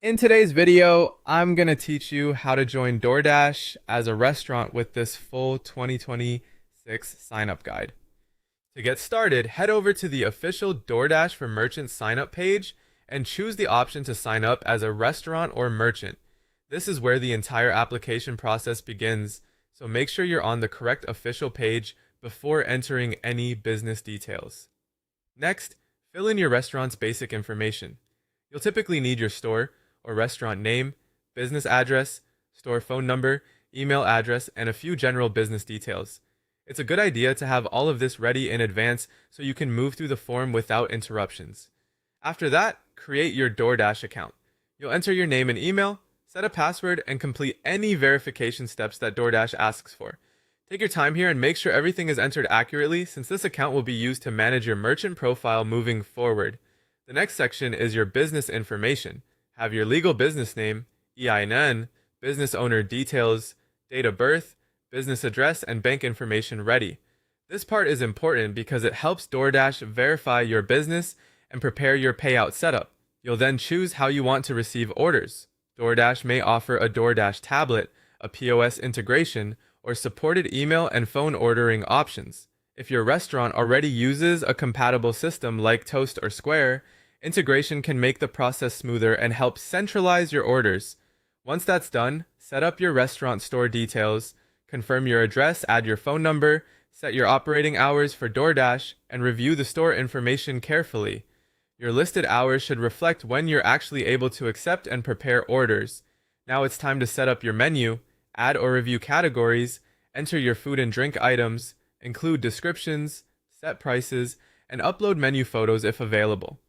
In today's video, I'm going to teach you how to join Doordash as a restaurant with this full 2026 sign-up guide. To get started, head over to the official Doordash for Merchants sign-up page and choose the option to sign up as a restaurant or merchant. This is where the entire application process begins, so make sure you're on the correct official page before entering any business details. Next, fill in your restaurant's basic information. You'll typically need your store or restaurant name, business address, store phone number, email address, and a few general business details. It's a good idea to have all of this ready in advance so you can move through the form without interruptions. After that, create your Doordash account. You'll enter your name and email, set a password, and complete any verification steps that Doordash asks for. Take your time here and make sure everything is entered accurately, since this account will be used to manage your merchant profile moving forward. The next section is your business information. Have your legal business name, EIN, business owner details, date of birth, business address, and bank information ready. This part is important because it helps Doordash verify your business and prepare your payout setup. You'll then choose how you want to receive orders. Doordash may offer a Doordash tablet, a POS integration, or supported email and phone ordering options. If your restaurant already uses a compatible system like Toast or Square, integration can make the process smoother and help centralize your orders. Once that's done, set up your restaurant store details, confirm your address, add your phone number, set your operating hours for Doordash, and review the store information carefully. Your listed hours should reflect when you're actually able to accept and prepare orders. Now it's time to set up your menu, add or review categories, enter your food and drink items, include descriptions, set prices, and upload menu photos if available.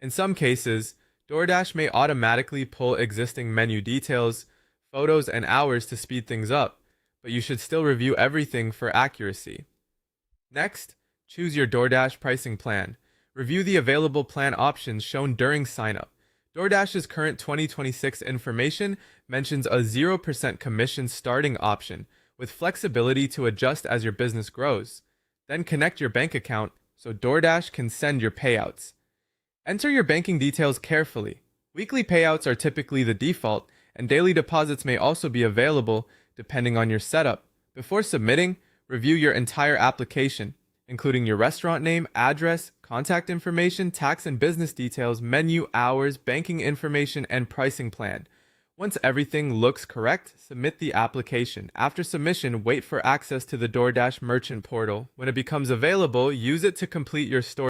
In some cases, Doordash may automatically pull existing menu details, photos, and hours to speed things up, but you should still review everything for accuracy. Next, choose your Doordash pricing plan. Review the available plan options shown during sign-up. Doordash's current 2026 information mentions a 0% commission starting option, with flexibility to adjust as your business grows. Then connect your bank account so Doordash can send your payouts. Enter your banking details carefully. Weekly payouts are typically the default, and daily deposits may also be available depending on your setup. Before submitting, review your entire application, including your restaurant name, address, contact information, tax and business details, menu, hours, banking information, and pricing plan. Once everything looks correct, submit the application. After submission, wait for access to the Doordash merchant portal. When it becomes available, use it to complete your store